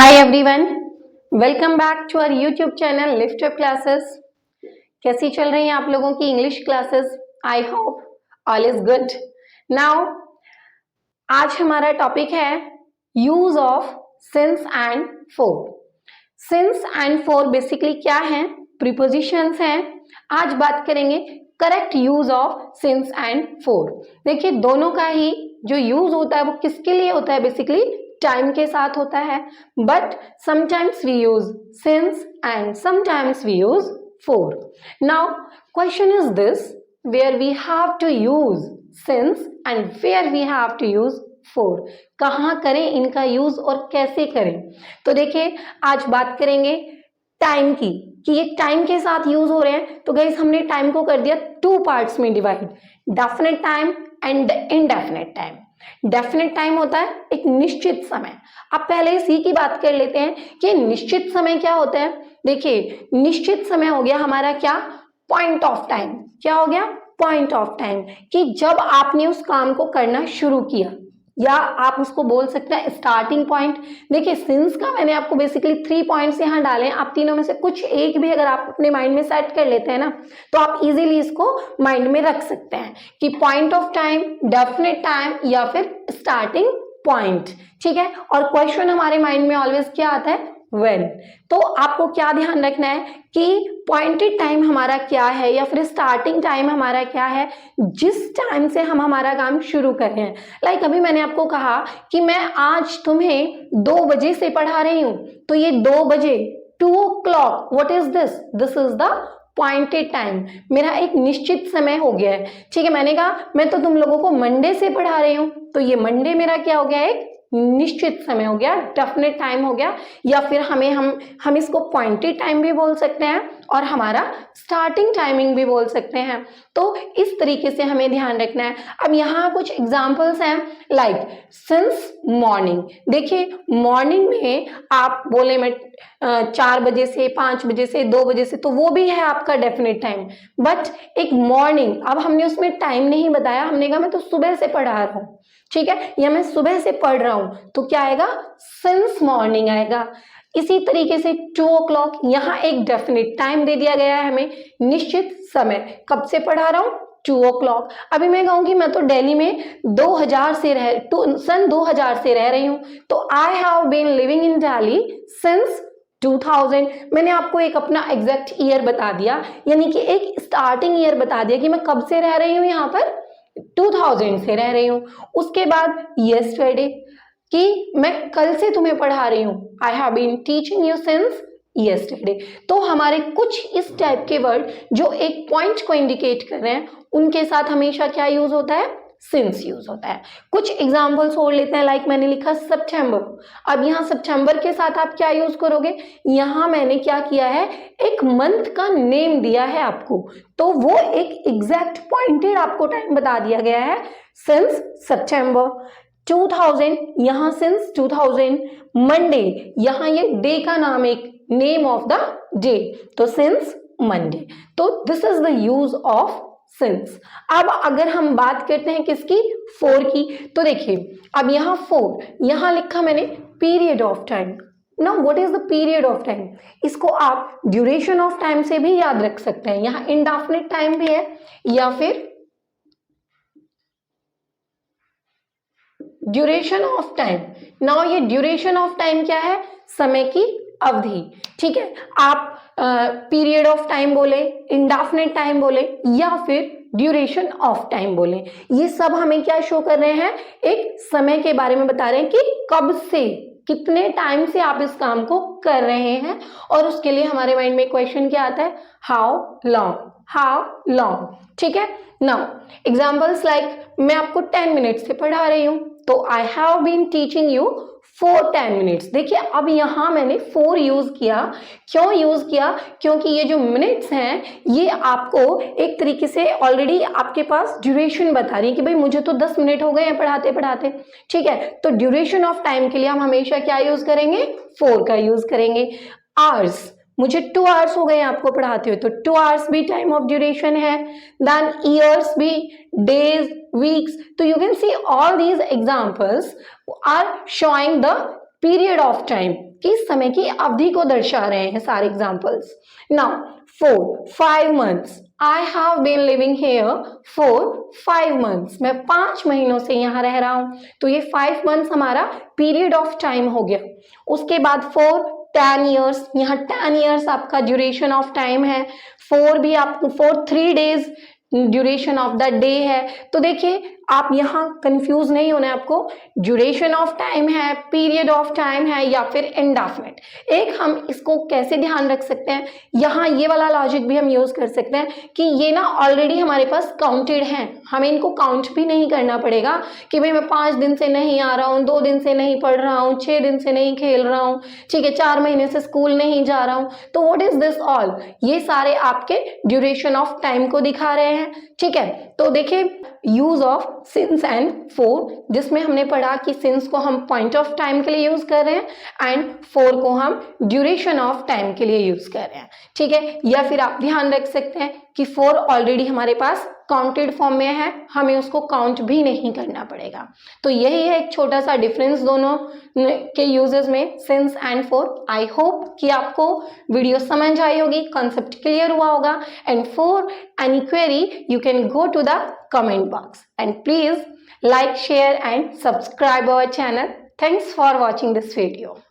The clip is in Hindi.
Hi everyone, welcome back to our YouTube channel Lift Up Classes. कैसी चल रही हैं आप लोगों की English classes? I hope all is good. Now आज हमारा टॉपिक है use of since and for. Since and for basically क्या है? प्रीपोजिशंस हैं। आज बात करेंगे correct use of since and for. देखिए दोनों का ही जो यूज होता है वो किसके लिए होता है? बेसिकली टाइम के साथ होता है, but sometimes we use since and sometimes we use for. Now question is this, where we have to use since and where we have to use for. कहाँ करें इनका यूज और कैसे करें? तो देखिए आज बात करेंगे टाइम की, कि ये टाइम के साथ यूज हो रहे हैं। तो गाइस हमने टाइम को कर दिया टू पार्ट्स में divide, definite time and indefinite time. Definite time होता है एक निश्चित समय। अब पहले इसी की बात कर लेते हैं कि निश्चित समय क्या होता है। देखिए निश्चित समय हो गया हमारा क्या? Point of time. क्या हो गया? पॉइंट ऑफ टाइम, कि जब आपने उस काम को करना शुरू किया, या आप उसको बोल सकते हैं स्टार्टिंग पॉइंट। देखिए सिंस का मैंने आपको बेसिकली 3 पॉइंट्स यहाँ डाले हैं। आप तीनों में से कुछ एक भी अगर आप अपने माइंड में सेट कर लेते हैं ना, तो आप इजीली इसको माइंड में रख सकते हैं कि point of time, definite time या फिर स्टार्टिंग पॉइंट। ठीक है, और क्वेश्चन हमारे माइंड में ऑलवेज क्या आता है? व्हेन। तो आपको क्या ध्यान रखना है कि पॉइंटेड टाइम हमारा क्या है या फिर स्टार्टिंग टाइम हमारा क्या है, जिस टाइम से हम हमारा काम शुरू कर रहे हैं। लाइक अभी मैंने आपको कहा कि मैं आज तुम्हें 2 बजे से पढ़ा रही हूं, तो ये 2 बजे, 2 o'clock, what is this? This is the pointed time. मेरा एक निश्चित समय हो गया है। ठीक है, मैंने कहा मैं तो तुम लोगों को मंडे से पढ़ा रही हूं, तो ये मंडे मेरा क्या हो गया? एक निश्चित समय हो गया, डेफिनेट टाइम हो गया। या फिर हम इसको पॉइंटेड टाइम भी बोल सकते हैं और हमारा स्टार्टिंग टाइमिंग भी बोल सकते हैं। तो इस तरीके से हमें ध्यान रखना है। अब यहाँ कुछ एग्जांपल्स हैं, लाइक सिंस मॉर्निंग। देखिए मॉर्निंग में आप बोले मैं 4 बजे से, 5 बजे से, 2 बजे से, तो वो भी है आपका डेफिनेट टाइम। बट एक मॉर्निंग, अब हमने उसमें टाइम नहीं बताया, हमने कहा मैं तो सुबह से पढ़ा रहा हूँ, ठीक है, या मैं सुबह से पढ़ रहा हूं, तो क्या आएगा? सिंस मॉर्निंग आएगा। इसी तरीके से 2 o'clock, यहाँ एक डेफिनेट टाइम दे दिया गया है हमें, निश्चित समय, कब से पढ़ा रहा हूं? 2 o'clock। अभी मैं कहूंगी मैं तो दिल्ली में 2000 से सन 2000 से रह रही हूं, तो I have been living in Delhi since 2000। मैंने आपको एक अपना एग्जैक्ट ईयर बता दिया, यानी कि एक स्टार्टिंग ईयर बता दिया कि मैं कब से रह रही हूँ यहाँ पर, 2000 से रह रही हूं। उसके बाद यस्टरडे, कि मैं कल से तुम्हें पढ़ा रही हूं, I have been teaching you since yesterday. तो हमारे कुछ इस टाइप के वर्ड जो एक पॉइंट को इंडिकेट कर रहे हैं, उनके साथ हमेशा क्या यूज होता है? सिंस यूज होता है। कुछ एग्जाम्पल्स और लेते हैं, लाइक मैंने लिखा सितंबर। अब यहाँ सितंबर के साथ आप क्या यूज करोगे? यहाँ मैंने क्या किया है? एक मंथ का नेम दिया है आपको, तो वो एक एग्जैक्ट पॉइंटेड आपको टाइम बता दिया गया है, सिंस सितंबर। 2000, यहाँ सिंस 2000। मंडे, यहाँ ये डे का नाम, एक नेम ऑफ द डे, तो सिंस मंडे। तो this is the use of since. अब अगर हम बात करते हैं किसकी? फॉर की, तो देखिए अब यहाँ फॉर, यहाँ लिखा मैंने period of time. Now what is the period of time? इसको आप ड्यूरेशन ऑफ टाइम से भी याद रख सकते हैं। यहाँ इंडेफिनिट टाइम भी है या फिर ड्यूरेशन ऑफ टाइम। नाउ ये ड्यूरेशन ऑफ टाइम क्या है? समय की अवधि। ठीक है, आप पीरियड ऑफ टाइम बोले, इंडेफिनिट टाइम बोले या फिर ड्यूरेशन ऑफ टाइम बोले, ये सब हमें क्या शो कर रहे हैं? एक समय के बारे में बता रहे हैं कि कब से, कितने टाइम से आप इस काम को कर रहे हैं। और उसके लिए हमारे माइंड में क्वेश्चन क्या आता है? How long, how long. ठीक है, नाउ एग्जाम्पल्स लाइक मैं आपको 10 मिनट से पढ़ा रही हूं, तो I have been teaching you for 10 minutes. देखिए अब यहां मैंने फॉर यूज किया। क्यों यूज किया? क्योंकि ये जो मिनट्स हैं ये आपको एक तरीके से ऑलरेडी आपके पास ड्यूरेशन बता रही है कि भाई मुझे तो 10 मिनट हो गए हैं पढ़ाते पढ़ाते। ठीक है, तो ड्यूरेशन ऑफ टाइम के लिए हम हमेशा क्या यूज करेंगे? फॉर का यूज करेंगे। आवर्स, मुझे 2 आवर्स हो गए आपको पढ़ाते हुए, तो 2 आवर्स भी टाइम ऑफ ड्यूरेशन है। देन ईयर्स भी, डेज, वीक्स। तो you can see all these examples are showing the period of time किस समय की अवधि को दर्शा रहे हैं सारे examples. Now 4 5 months, I have been living here for 5 months, मैं 5 महीनों से यहाँ रह रहा हूँ। तो ये 5 months हमारा पीरियड ऑफ टाइम हो गया। उसके बाद 4 10 years, यहाँ 10 years आपका ड्यूरेशन ऑफ टाइम है। 4 भी आपको 4 3 days duration of the day है। तो देखिए आप यहाँ कंफ्यूज नहीं होना है आपको, ड्यूरेशन ऑफ टाइम है, पीरियड ऑफ टाइम है या फिर इंडेफिनिट। एक हम इसको कैसे ध्यान रख सकते हैं, यहाँ ये वाला लॉजिक भी हम यूज कर सकते हैं कि ये ना ऑलरेडी हमारे पास काउंटेड हैं, हमें इनको काउंट भी नहीं करना पड़ेगा कि भाई मैं 5 दिन से नहीं आ रहा हूँ, 2 दिन से नहीं पढ़ रहा हूँ, 6 दिन से नहीं खेल रहा हूँ, ठीक है, 4 महीने से स्कूल नहीं जा रहा हूँ। तो व्हाट इज दिस ऑल, ये सारे आपके ड्यूरेशन ऑफ टाइम को दिखा रहे हैं, ठीक है। तो देखिए use of since and for, जिसमें हमने पढ़ा कि सिंस को हम पॉइंट ऑफ टाइम के लिए यूज कर रहे हैं एंड फॉर को हम ड्यूरेशन ऑफ टाइम के लिए यूज कर रहे हैं, ठीक है। या फिर आप ध्यान रख सकते हैं कि फॉर ऑलरेडी हमारे पास काउंटेड फॉर्म में है, हमें उसको काउंट भी नहीं करना पड़ेगा। तो यही है एक छोटा सा डिफरेंस दोनों के यूजेस में, since and for. I hope कि आपको वीडियो समझ आई होगी, कॉन्सेप्ट क्लियर हुआ होगा। And for any query you can go to the comment box and please like, share and subscribe our channel. Thanks for watching this video.